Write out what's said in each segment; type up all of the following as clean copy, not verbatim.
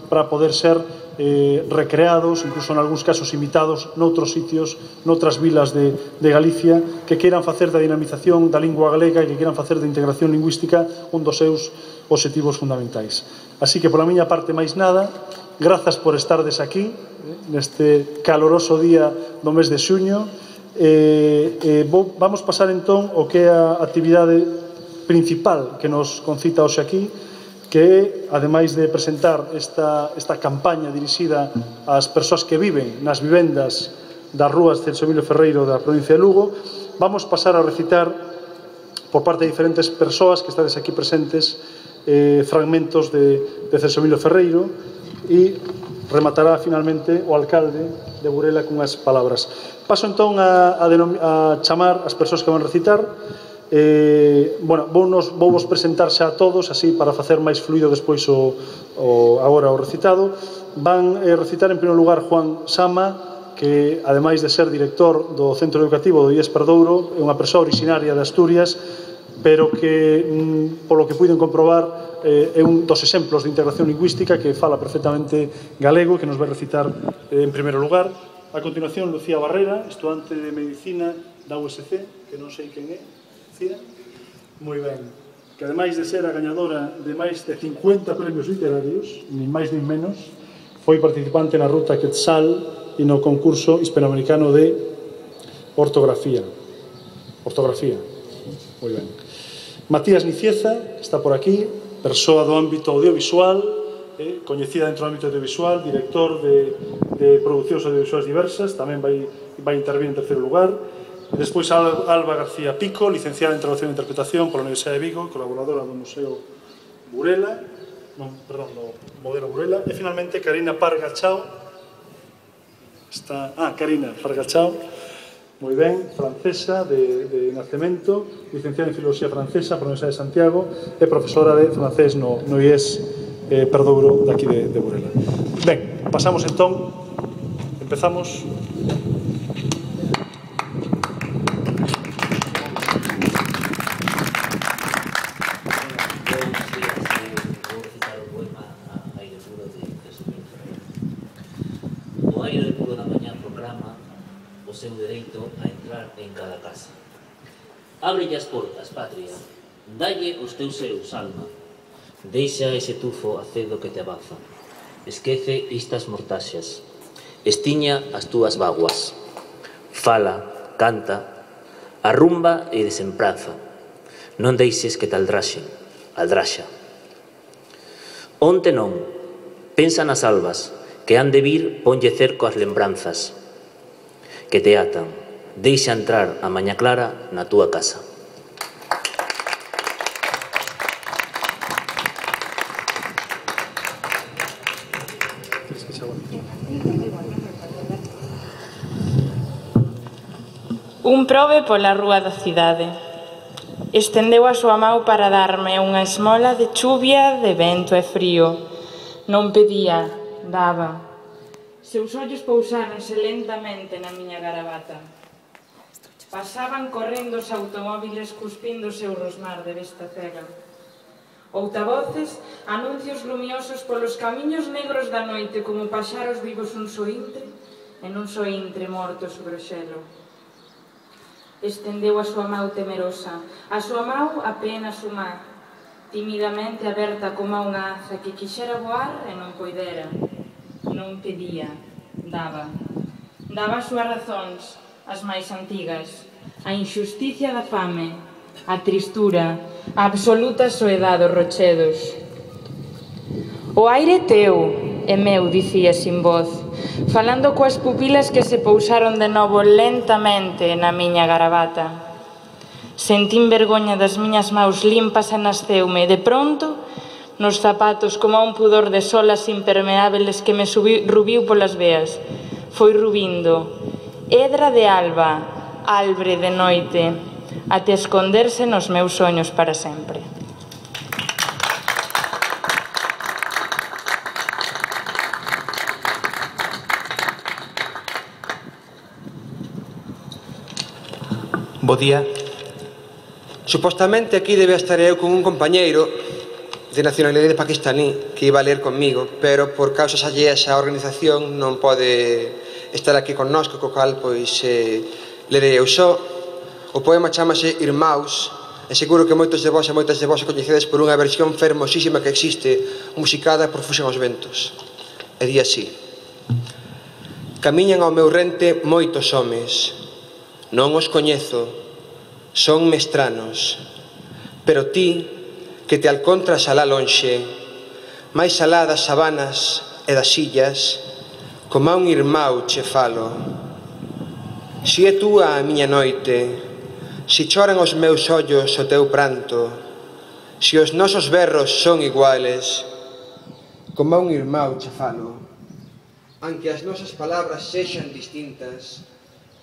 para poder ser recreados, incluso en algúns casos imitados noutros sitios, noutras vilas de Galicia, que queiran facer da dinamización da lingua galega e que queiran facer da integración lingüística un dos seus obxectivos fundamentais. Así que, pola miña parte, máis nada, grazas por estardes aquí neste caloroso día do mes de xuño. Vamos pasar entón o que é a actividade principal que nos concita hoxe aquí, que é, ademais de presentar esta campaña dirixida ás persoas que viven nas vivendas das rúas de Celso Emilio Ferreiro da provincia de Lugo, vamos pasar a recitar por parte de diferentes persoas que estades aquí presentes fragmentos de Celso Emilio Ferreiro e rematará finalmente o alcalde de Burela cunhas palabras. Paso entón a chamar as persoas que van recitar. Vouvos presentar xa a todos, así para facer máis fluido despois agora o recitado. Van recitar en primeiro lugar Juan Sama, que ademais de ser director do Centro Educativo do IES Perdouro, é unha persoa originaria de Asturias, pero que, polo que puiden comprobar, é un dos exemplos de integración lingüística, que fala perfectamente galego, que nos vai recitar en primeiro lugar. A continuación, Lucía Barrera, estudante de Medicina da USC, que non sei quen é. Moi ben, que ademais de ser a gañadora de máis de 50 premios literarios, nin máis nin menos, foi participante na Ruta Quetzal e no concurso hispanoamericano de ortografía. Moi ben. Matías Nicieza está por aquí, persoa do ámbito audiovisual, coñecida dentro do ámbito audiovisual, director de producións audiovisuais diversas, tamén vai intervir en terceiro lugar. Despois Alba García Pico, licenciada en Traducción e Interpretación pola Universidade de Vigo, colaboradora do Museo Burela, do Modelo Burela. E finalmente Karina Parga Chao, Karina Parga Chao, moi ben, francesa de nacemento, licenciada en Filosofía Francesa pola Universidade de Santiago e profesora de francés no IES Perdouro daqui de Burela. Ben, pasamos entón, empezamos. Seu dereito a entrar en cada casa. Ábrelle as portas, patria, dalle os teus seus, alma. Deixa ese tufo acedo que te abaza. Esquece estas mortaxas. Estiña as túas vaguas. Fala, canta, arrumba e desempraza. Non deixes que te aldraxen, aldraxa. Onte non, pensa nas albas, que han de vir ponlle cerco as lembranzas, que te atan, deixa entrar a mañá clara na túa casa. Un prove pola rúa da cidade. Estendeu a súa mão para darme unha esmola de chuvia, de vento e frío. Non pedía, daba. Seus ollos pousáronse lentamente na miña garabata. Pasaban correndo os automóviles cuspindo o seu rosmar de besta cega. Outavoces, anuncios lumiosos polos camiños negros da noite como paxaros vivos un sointre e nun sointre morto sobre o xelo. Estendeu a súa mão temerosa, a súa mão apenas humá, timidamente aberta como a unha aza que quixera voar e non poidera. Non pedía, daba. Daba as súas razóns, as máis antigas, a injusticia da fame, a tristura, a absoluta soedade dos rochedos. O aire teu é meu, dicía sin voz, falando coas pupilas que se pousaron de novo lentamente na miña garabata. Sentín vergoña das miñas maus limpas e nasceume, de pronto, nos zapatos como a un pudor de solas impermeables que me rubiu polas veas. Foi rubindo, edra de alba, albre de noite, até esconderse nos meus soños para sempre. Bo día. Supostamente aquí debe estar eu con un compañeiro de nacionalidade paquistaní que iba a ler conmigo, pero por causas alleas á organización non pode estar aquí connosco, co cal pois lerei eu só. O poema chamase Irmãos e seguro que moitos de vós e moitas de vós o coñecedes por unha versión fermosísima que existe, musicada por Fuxen aos Ventos. E di así: Camiñan ao meu rente moitos homes, non os coñezo, son mestranos, pero ti, que te alcontras alá lonxe, máis alá das sabanas e das illas, como a un irmão che falo. Si é túa a miña noite, si choran os meus ollos o teu pranto, si os nosos berros son iguales, como a un irmão che falo. Aunque as nosas palabras sexan distintas,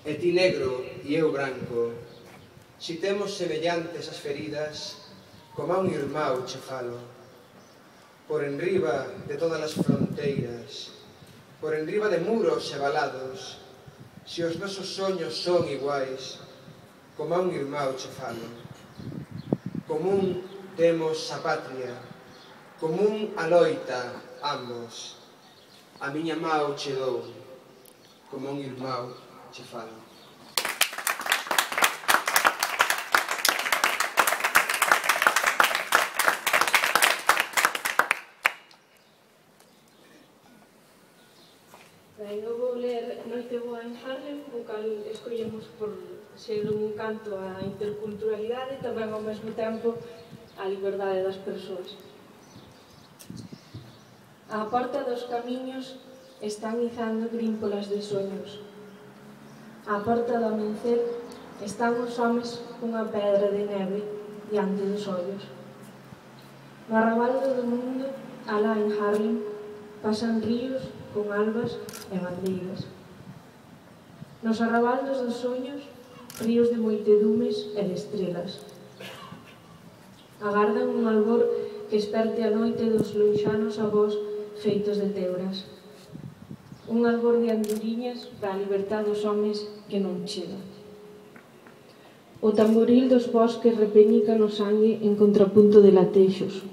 e ti negro e eu branco, si temos semellantes as feridas, como a un irmão che falo. Por enriba de todas as fronteiras, por enriba de muros e valados, si os nosos soños son iguais, como a un irmão che falo. Común temos a patria, común a loita ambos. A miña mão che dou, como a un irmão che falo. Eu vou ler Noite Boa en Harlem, o cal escollemos por ser un canto á interculturalidade e tamén ao mesmo tempo á liberdade das persoas. Á porta dos camiños están izando grímpolas de soños. Á porta do amencer están os homes cunha pedra de neve diante dos ollos. No arrabaldo do mundo, alá en Harlem, pasan ríos con albas e bandeiras. Nos arrabaldos dos soños, ríos de moitedumes e de estrelas. Agardan un albor que esperte a noite dos lonxanos avós feitos de teuras. Un albor de anduriñas para a libertad dos homes que non chega. O tamboril dos bosques repenica no sangue en contrapunto de latexos.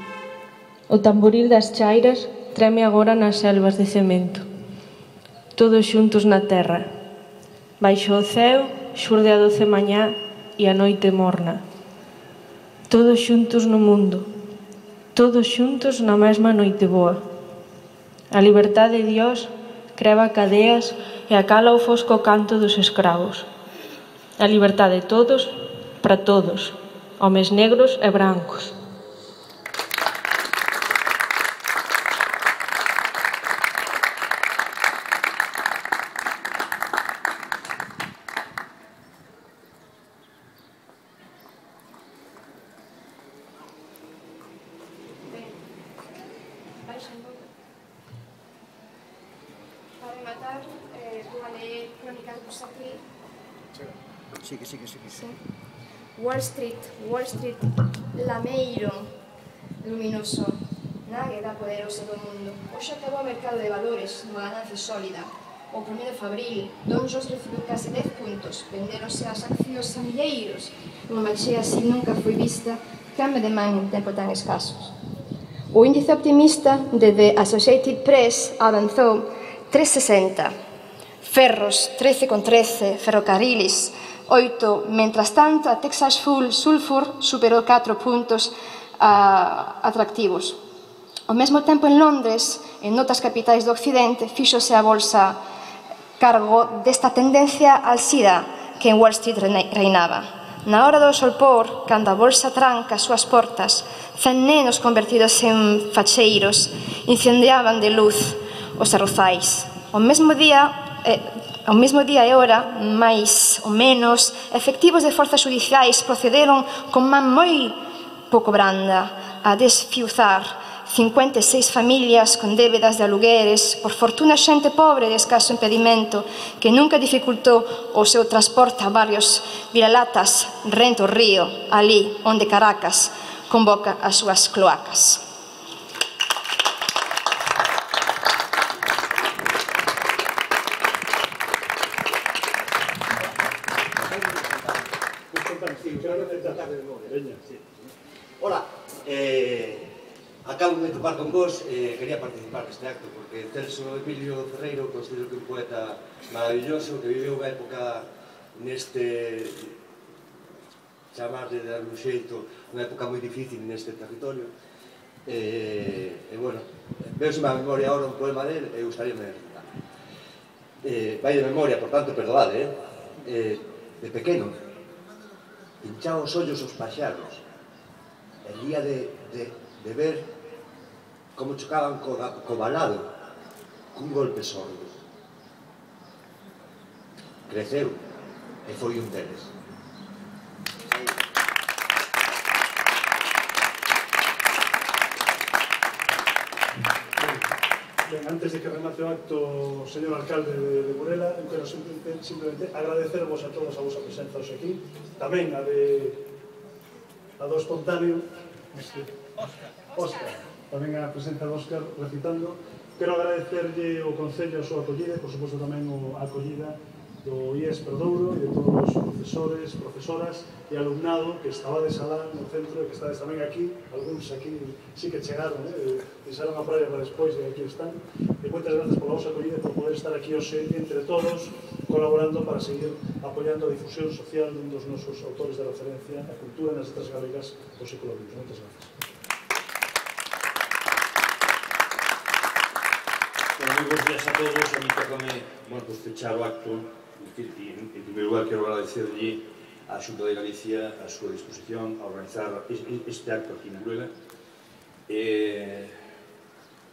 O tamboril das chairas treme agora nas selvas de cemento. Todos xuntos na terra. Baixo o ceo xurde a 12 mañá e a noite morna. Todos xuntos no mundo. Todos xuntos na mesma noite boa. A liberdade de Dios creva cadeas e acala o fosco canto dos escravos. A liberdade de todos, para todos, homes negros e brancos. Para rematar, vou a ler Crónicas do Sacri. Sigue. Wall Street, lameiro luminoso, nágueda poderosa do mundo. Hoxe acabou o mercado de valores, nunha ganancia sólida. O 1 de fabril, Donxos recibiu case 10 puntos, venderonse as accións a milleiros. Unha marchea así nunca foi vista, cambio de man en tempo tan escasos. O índice optimista de The Associated Press avanzou 3,60. Ferros, 13,13, ferrocarriles, 8. Mentras tanto, a Texas Sulphur superou 4 puntos atractivos. Ao mesmo tempo, en Londres, en outras capitais do Occidente, fíxose a bolsa cargo desta tendencia alcida que en Wall Street reinaba. Na hora do solpor, cando a bolsa tranca as súas portas, 100 nenos convertidos en facheiros incendiaban de luz os arrozais. Ao mesmo día e hora, máis ou menos, efectivos de forzas judiciais procederon con man moi pouco branda a desfiuzar 56 familias con débedas de alugueres, por fortuna xente pobre de escaso impedimento, que nunca dificultou o seu transporte a varios viralatas rente o río, ali onde Caracas convoca as súas cloacas. Ola, Acabo de topar con vos e quería participar neste acto porque Celso Emilio Ferreiro considero que é un poeta maravilloso que viveu unha época neste chamarle de algún xeito unha época moi difícil neste territorio e bueno, veoseme a memoria ahora un poema dele e gustaríame recitar vai de memoria, por tanto, perdodade de pequeno pinchaba os ollos aos paxaros el día de ver como chocaban co balado cun golpe sordo. Creceu e foi un deles. Ben, antes de que remate o acto, señor alcalde de Burela, eu quero simplemente agradecervos a todos a vosa presenza hoxe aquí, tamén a do espontáneo, Óscar. Tamén a presenza de Óscar recitando. Quero agradecerlle o Concello a súa acollida e, por suposto, tamén a acollida do IES Perdouro e de todos os profesores, profesoras e alumnado que estabades alá no centro e que estades tamén aquí, algúns aquí sí que chegaron, deixaron a praia para despois e aquí están. E moitas grazas pola vosa acollida e por poder estar aquí hoxe entre todos colaborando para seguir apoiando a difusión social dun dos nosos autores de referencia a cultura nas letras galegas do século XX. Moitas grazas. Moi bons días a todos, a mí tocame fechar o acto. En primeiro lugar, quero agradecerlle á Xunta de Galicia a súa disposición a organizar este acto aquí en Burela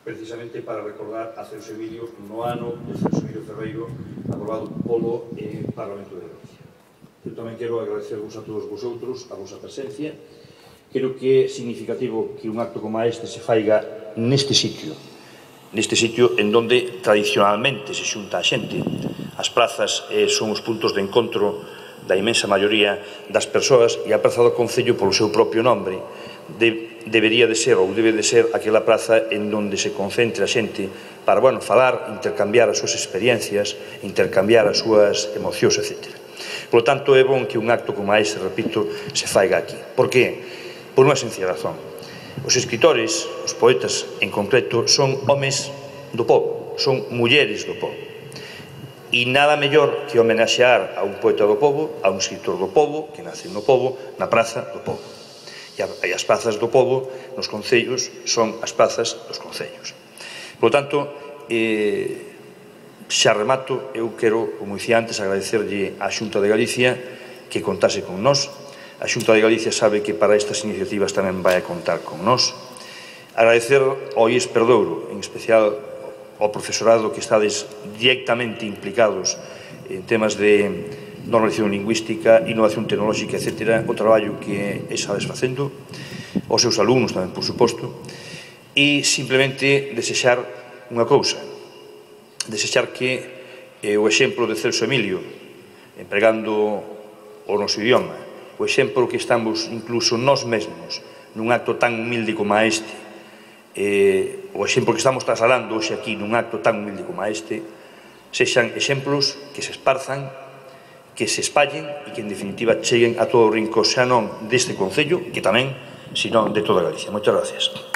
precisamente para recordar a Celso Emilio no ano de Celso Emilio Ferreiro aprobado polo Parlamento de Galicia. Eu tamén quero agradecervos a todos vosotros a vosa presencia. Creo que é significativo que un acto como este se faiga neste sitio en donde tradicionalmente se xunta a xente. As prazas son os puntos de encontro da imensa maioría das persoas e a praza do Concello, polo seu propio nombre, debería de ser ou debe de ser aquela praza en donde se concentre a xente para, falar, intercambiar as súas experiencias, intercambiar as súas emocións, etc. Por lo tanto, é bon que un acto como este, repito, se faiga aquí. Por que? Por unha sencilla razón. Os escritores, os poetas en concreto, son homes do povo, son mulleres do povo. E nada mellor que homenaxear a un poeta do povo, a un escritor do povo, que nace no povo, na praza do povo. E as prazas do povo nos concellos son as prazas dos concellos. Por lo tanto, xa remato, eu quero, como dicía antes, agradecerlle á Xunta de Galicia que contase con nós. A Xunta de Galicia sabe que para estas iniciativas tamén vai a contar con nós. Agradecer ao IES Perdouro, en especial ao profesorado que estades directamente implicados en temas de normalización lingüística, innovación tecnolóxica, etc., o traballo que estades facendo, aos seus alumnos tamén, por suposto, e simplemente desexar unha cousa, desexar que o exemplo de Celso Emilio, empregando o noso idioma, o exemplo que estamos incluso nós mesmos nun acto tan humilde como este, o exemplo que estamos trasladando hoxe aquí nun acto tan humilde como este, sexan exemplos que se esparzan, que se espallen e que en definitiva cheguen a todo o rincón xa non deste Concello, que tamén, senón de toda Galicia. Moitas gracias.